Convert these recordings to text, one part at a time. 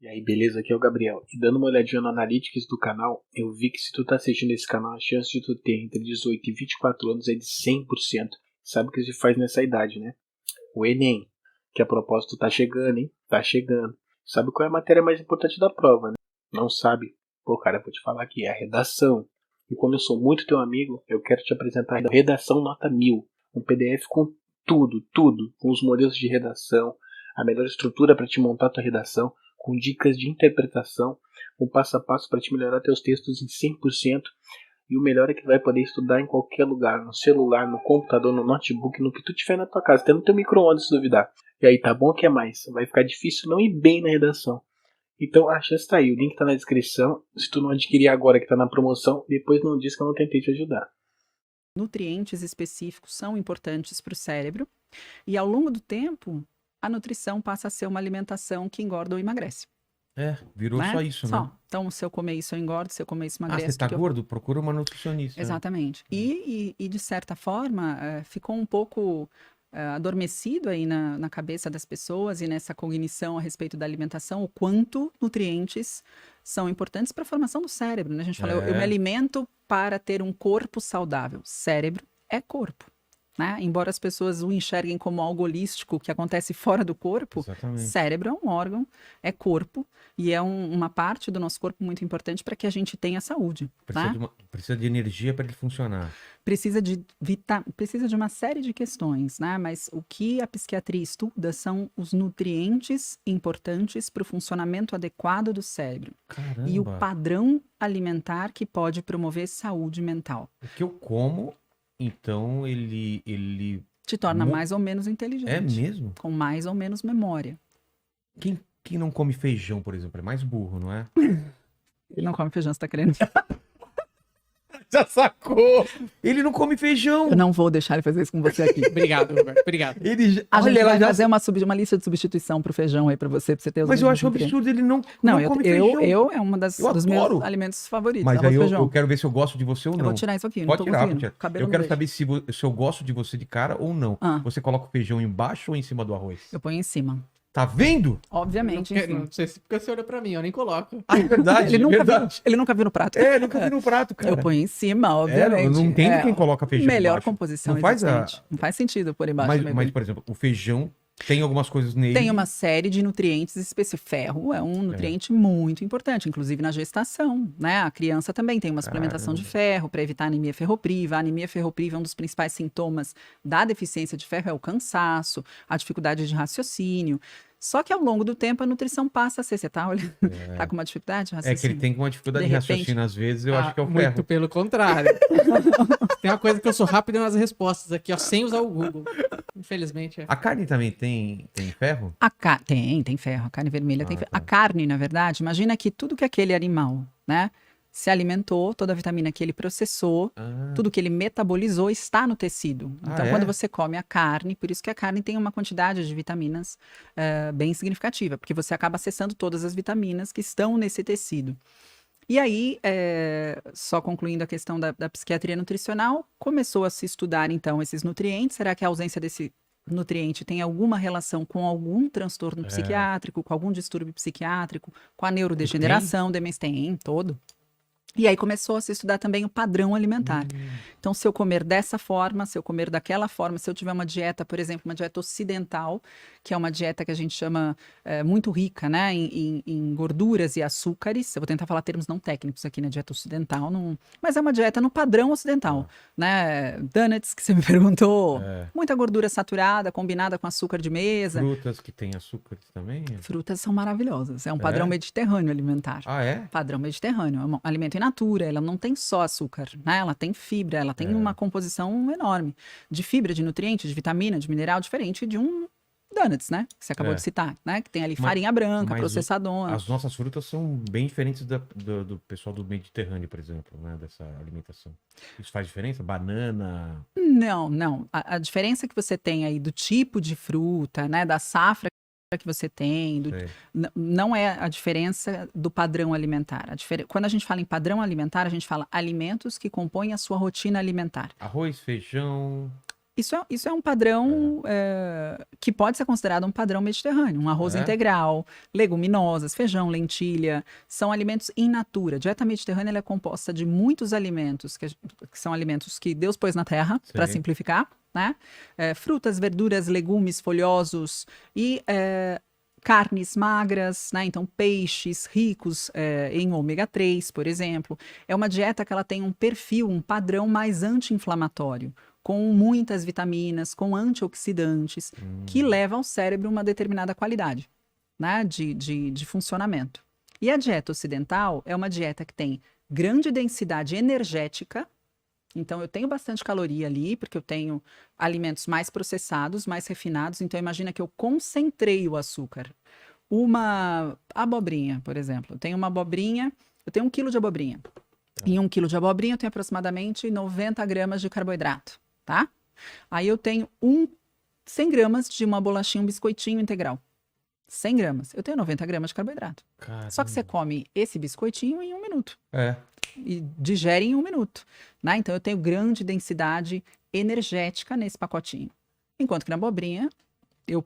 E aí, beleza? Aqui é o Gabriel. E dando uma olhadinha no Analytics do canal, eu vi que se tu tá assistindo esse canal, a chance de tu ter entre 18 e 24 anos é de 100%. Sabe o que se faz nessa idade, né? O Enem, que a propósito tá chegando, hein? Tá chegando. Sabe qual é a matéria mais importante da prova, né? Não sabe? Pô, cara, eu vou te falar aqui, é a redação. E como eu sou muito teu amigo, eu quero te apresentar a Redação Nota 1000. Um PDF com tudo. Com os modelos de redação, a melhor estrutura para te montar a tua redação, com dicas de interpretação, um passo a passo para te melhorar teus textos em 100%. E o melhor é que vai poder estudar em qualquer lugar, no celular, no computador, no notebook, no que tu tiver na tua casa, até no teu micro-ondas se duvidar. E aí, tá bom que é mais? Vai ficar difícil não ir bem na redação. Então a chance tá aí, o link tá na descrição. Se tu não adquirir agora que tá na promoção, depois não diz que eu não tentei te ajudar. Nutrientes específicos são importantes para o cérebro e ao longo do tempo a nutrição passa a ser uma alimentação que engorda ou emagrece. Virou Né? só isso, né? Então, se eu comer isso, eu engordo, se eu comer isso, emagrece. Você tá gordo? Procura uma nutricionista. Exatamente. E de certa forma, ficou um pouco adormecido aí na cabeça das pessoas e nessa cognição a respeito da alimentação, o quanto nutrientes são importantes para a formação do cérebro, né? A gente fala, eu me alimento para ter um corpo saudável. Cérebro é corpo. Né? Embora as pessoas o enxerguem como algo holístico que acontece fora do corpo, Exatamente. Cérebro é um órgão, é corpo, e é uma parte do nosso corpo muito importante para que a gente tenha saúde. Precisa de energia para ele funcionar. Precisa de uma série de questões, né? Mas o que a psiquiatria estuda são os nutrientes importantes para o funcionamento adequado do cérebro. Caramba. E o padrão alimentar que pode promover saúde mental. O que eu como... Então, ele... Te torna mais ou menos inteligente. É mesmo? Com mais ou menos memória. Quem não come feijão, por exemplo, é mais burro, não é? Ele não come feijão, você tá querendo... Já sacou! Ele não come feijão! Eu não vou deixar ele fazer isso com você aqui. Obrigado, Roberto. Obrigado. A gente vai fazer uma lista de substituição pro feijão aí pra você ter os... Mas eu acho absurdo, ele não come feijão. Eu é uma dos meus alimentos favoritos. Mas aí eu quero ver se eu gosto de você ou não. Eu vou tirar isso aqui, pode não tô tirar, conseguindo. Eu quero saber se eu gosto de você de cara ou não. Você coloca o feijão embaixo ou em cima do arroz? Eu ponho em cima. Tá vendo? Obviamente. Não sei se porque você olha pra mim, eu nem coloco. Ah, é verdade. Ele nunca viu no prato. Nunca vi no prato, cara. Eu ponho em cima, obviamente. Eu não entendo quem coloca feijão melhor embaixo. Composição não faz Não faz sentido por embaixo. Mas, por exemplo, o feijão tem algumas coisas nele. Tem uma série de nutrientes específicos. Ferro é um nutriente muito importante, inclusive na gestação, né? A criança também tem uma suplementação de ferro para evitar anemia ferropriva. A anemia ferropriva é um dos principais sintomas da deficiência de ferro, é o cansaço, a dificuldade de raciocínio. Só que ao longo do tempo a nutrição passa a ser. Você tá com uma dificuldade de raciocínio? É que ele tem uma dificuldade de raciocínio, às vezes, eu acho que é o ferro. Muito pelo contrário. Tem uma coisa que eu sou rápido nas respostas aqui, ó, sem usar o Google. Infelizmente. A carne também tem ferro? Tem ferro. A carne vermelha tem ferro. A carne, na verdade, imagina que tudo que aquele animal, né, se alimentou, toda a vitamina que ele processou, tudo que ele metabolizou está no tecido. Então, quando você come a carne, por isso que a carne tem uma quantidade de vitaminas bem significativa, porque você acaba acessando todas as vitaminas que estão nesse tecido. E aí, só concluindo a questão da psiquiatria nutricional, começou a se estudar, então, esses nutrientes. Será que a ausência desse nutriente tem alguma relação com algum transtorno psiquiátrico, com algum distúrbio psiquiátrico, com a neurodegeneração, demência? Tem, todo. E aí começou a se estudar também o padrão alimentar. Então, se eu comer dessa forma, se eu comer daquela forma, se eu tiver uma dieta, por exemplo, uma dieta ocidental, que é uma dieta que a gente chama muito rica, né, em gorduras e açúcares. Eu vou tentar falar termos não técnicos aqui na dieta ocidental, mas é uma dieta no padrão ocidental, né? Donuts, que você me perguntou, muita gordura saturada, combinada com açúcar de mesa. Frutas que têm açúcares também? Frutas são maravilhosas. É um padrão mediterrâneo alimentar. Ah, é? Padrão mediterrâneo. É um alimento in natura, ela não tem só açúcar, né? Ela tem fibra, ela tem uma composição enorme de fibra, de nutrientes, de vitamina, de mineral, diferente de um donuts, né? Que você acabou de citar, né? Que tem ali farinha branca, processadona. As nossas frutas são bem diferentes do pessoal do Mediterrâneo, por exemplo, né? Dessa alimentação. Isso faz diferença? Banana? Não. A diferença que você tem aí do tipo de fruta, né? Da safra que você tem, não é a diferença do padrão alimentar. Quando a gente fala em padrão alimentar, a gente fala alimentos que compõem a sua rotina alimentar. Arroz, feijão... Isso é um padrão que pode ser considerado um padrão mediterrâneo. Um arroz integral, leguminosas, feijão, lentilha, são alimentos in natura. A dieta mediterrânea ela é composta de muitos alimentos, que são alimentos que Deus pôs na terra, para simplificar, né? Frutas, verduras, legumes, folhosos e carnes magras, né? Então peixes ricos em ômega 3, por exemplo. É uma dieta que ela tem um perfil, um padrão mais anti-inflamatório, com muitas vitaminas, com antioxidantes, que leva ao cérebro uma determinada qualidade, né, de funcionamento. E a dieta ocidental é uma dieta que tem grande densidade energética, então eu tenho bastante caloria ali, porque eu tenho alimentos mais processados, mais refinados, então imagina que eu concentrei o açúcar. Uma abobrinha, por exemplo, eu tenho 1 quilo de abobrinha. Em 1 quilo de abobrinha eu tenho aproximadamente 90 gramas de carboidrato. Tá? Aí eu tenho 100 gramas de uma bolachinha, um biscoitinho integral. 100 gramas. Eu tenho 90 gramas de carboidrato. Caramba. Só que você come esse biscoitinho em 1 minuto. E digere em 1 minuto. Né? Então eu tenho grande densidade energética nesse pacotinho. Enquanto que na abobrinha,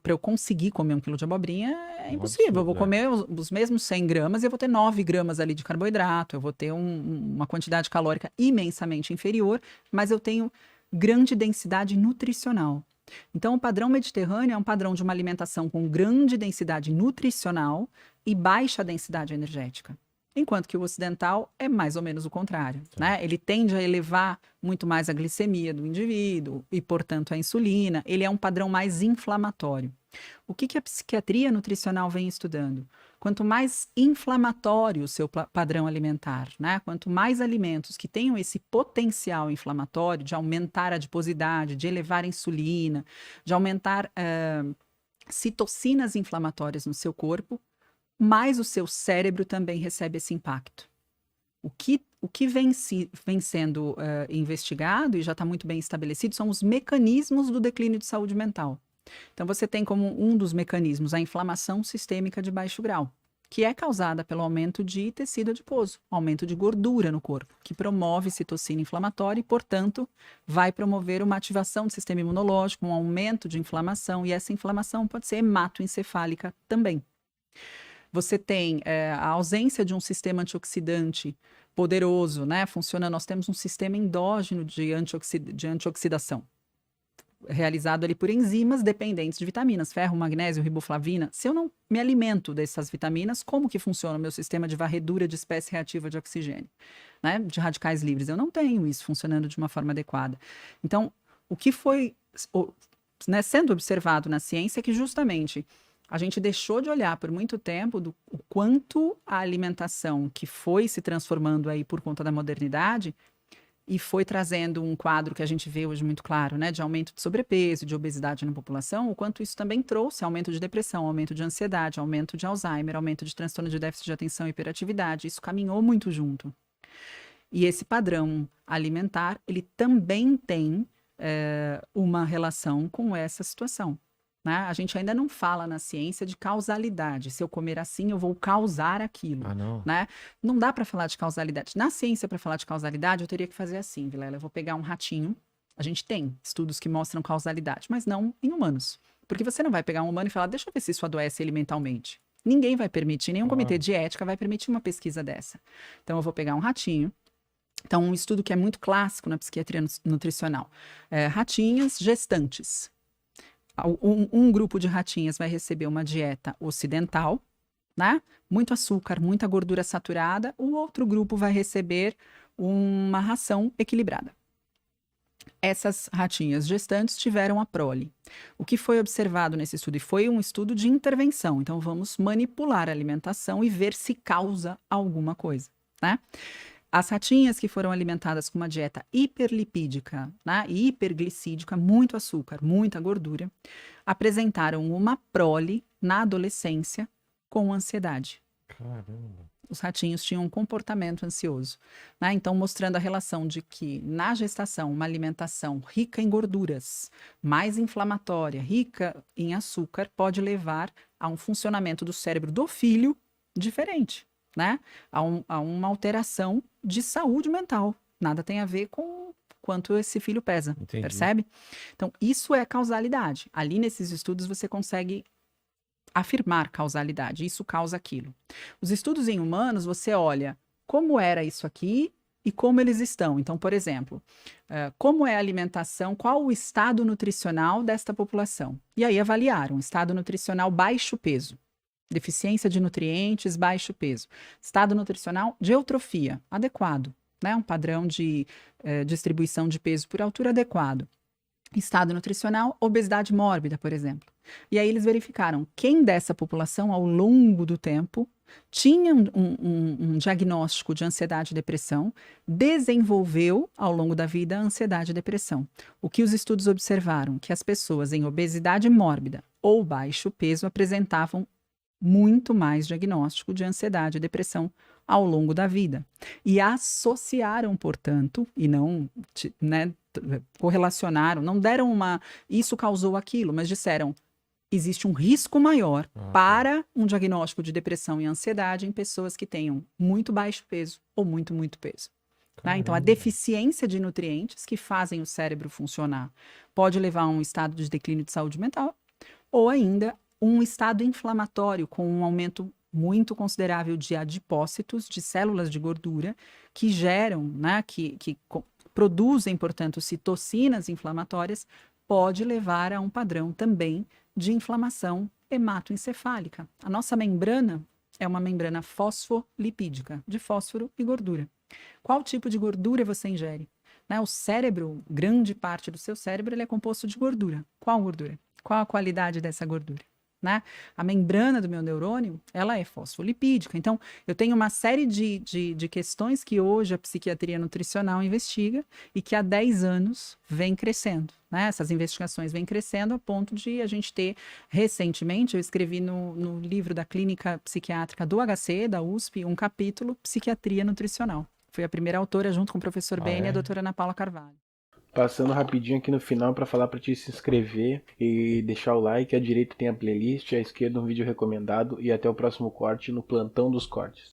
para eu conseguir comer 1 quilo de abobrinha, é impossível. Absurdo, eu vou comer os mesmos 100 gramas e eu vou ter 9 gramas ali de carboidrato. Eu vou ter uma quantidade calórica imensamente inferior, mas eu tenho grande densidade nutricional. Então, o padrão mediterrâneo é um padrão de uma alimentação com grande densidade nutricional e baixa densidade energética. Enquanto que o ocidental é mais ou menos o contrário, né? Ele tende a elevar muito mais a glicemia do indivíduo e, portanto, a insulina. Ele é um padrão mais inflamatório. O que a psiquiatria nutricional vem estudando? Quanto mais inflamatório o seu padrão alimentar, né? Quanto mais alimentos que tenham esse potencial inflamatório de aumentar a adiposidade, de elevar a insulina, de aumentar citocinas inflamatórias no seu corpo, mais o seu cérebro também recebe esse impacto. O que vem sendo investigado e já está muito bem estabelecido são os mecanismos do declínio de saúde mental. Então, você tem como um dos mecanismos a inflamação sistêmica de baixo grau, que é causada pelo aumento de tecido adiposo, aumento de gordura no corpo, que promove citocina inflamatória e, portanto, vai promover uma ativação do sistema imunológico, um aumento de inflamação, e essa inflamação pode ser hematoencefálica também. Você tem a ausência de um sistema antioxidante poderoso, né, funcionando. Nós temos um sistema endógeno de antioxidação, realizado ali por enzimas dependentes de vitaminas, ferro, magnésio, riboflavina. Se eu não me alimento dessas vitaminas, como que funciona o meu sistema de varredura de espécie reativa de oxigênio, né, de radicais livres? Eu não tenho isso funcionando de uma forma adequada. Então, o que foi sendo observado na ciência é que justamente a gente deixou de olhar por muito tempo o quanto a alimentação que foi se transformando aí por conta da modernidade e foi trazendo um quadro que a gente vê hoje muito claro, né, de aumento de sobrepeso, de obesidade na população, o quanto isso também trouxe aumento de depressão, aumento de ansiedade, aumento de Alzheimer, aumento de transtorno de déficit de atenção e hiperatividade. Isso caminhou muito junto. E esse padrão alimentar, ele também tem uma relação com essa situação. Né? A gente ainda não fala na ciência de causalidade. Se eu comer assim, eu vou causar aquilo. Não. Né? Não dá para falar de causalidade. Na ciência, para falar de causalidade, eu teria que fazer assim, Vilela. Eu vou pegar um ratinho. A gente tem estudos que mostram causalidade, mas não em humanos. Porque você não vai pegar um humano e falar, deixa eu ver se isso adoece ele mentalmente. Ninguém vai permitir, nenhum comitê de ética vai permitir uma pesquisa dessa. Então, eu vou pegar um ratinho. Então, um estudo que é muito clássico na psiquiatria nutricional. Ratinhas gestantes. Um grupo de ratinhas vai receber uma dieta ocidental, né? Muito açúcar, muita gordura saturada. O outro grupo vai receber uma ração equilibrada. Essas ratinhas gestantes tiveram a prole. O que foi observado nesse estudo? E foi um estudo de intervenção. Então, vamos manipular a alimentação e ver se causa alguma coisa, né? As ratinhas que foram alimentadas com uma dieta hiperlipídica, né, e hiperglicídica, muito açúcar, muita gordura, apresentaram uma prole na adolescência com ansiedade. Caramba. Os ratinhos tinham um comportamento ansioso, né? Então, mostrando a relação de que na gestação, uma alimentação rica em gorduras, mais inflamatória, rica em açúcar, pode levar a um funcionamento do cérebro do filho diferente. Né? A uma alteração de saúde mental. Nada tem a ver com quanto esse filho pesa, Entendi. percebe? Então, isso é causalidade. Ali nesses estudos você consegue afirmar causalidade, isso causa aquilo. Os estudos em humanos, você olha como era isso aqui e como eles estão. Então, por exemplo, como é a alimentação, qual o estado nutricional desta população? E aí avaliaram estado nutricional baixo peso, deficiência de nutrientes, baixo peso. Estado nutricional de eutrofia, adequado, né? Um padrão de distribuição de peso por altura adequado. Estado nutricional, obesidade mórbida, por exemplo. E aí eles verificaram quem dessa população, ao longo do tempo, tinha um diagnóstico de ansiedade e depressão, desenvolveu, ao longo da vida, a ansiedade e depressão. O que os estudos observaram? Que as pessoas em obesidade mórbida ou baixo peso apresentavam muito mais diagnóstico de ansiedade e depressão ao longo da vida. E associaram, portanto, e não, né, correlacionaram, não deram isso causou aquilo, mas disseram, existe um risco maior para um diagnóstico de depressão e ansiedade em pessoas que tenham muito baixo peso ou muito peso. Né? Então, a deficiência de nutrientes que fazem o cérebro funcionar pode levar a um estado de declínio de saúde mental ou ainda um estado inflamatório com um aumento muito considerável de adipócitos, de células de gordura, que geram, né, que produzem, portanto, citocinas inflamatórias, pode levar a um padrão também de inflamação hematoencefálica. A nossa membrana é uma membrana fosfolipídica, de fósforo e gordura. Qual tipo de gordura você ingere? Né, o cérebro, grande parte do seu cérebro, ele é composto de gordura. Qual gordura? Qual a qualidade dessa gordura? Né? A membrana do meu neurônio, ela é fosfolipídica. Então, eu tenho uma série de questões que hoje a psiquiatria nutricional investiga e que há 10 anos vem crescendo. Né? Essas investigações vêm crescendo a ponto de a gente ter, recentemente, eu escrevi no livro da Clínica Psiquiátrica do HC, da USP, um capítulo Psiquiatria Nutricional. Fui a primeira autora, junto com o professor Ben e a doutora Ana Paula Carvalho. Passando rapidinho aqui no final para falar para te se inscrever e deixar o like. À direita tem a playlist, à esquerda um vídeo recomendado e até o próximo corte no Plantão dos Cortes.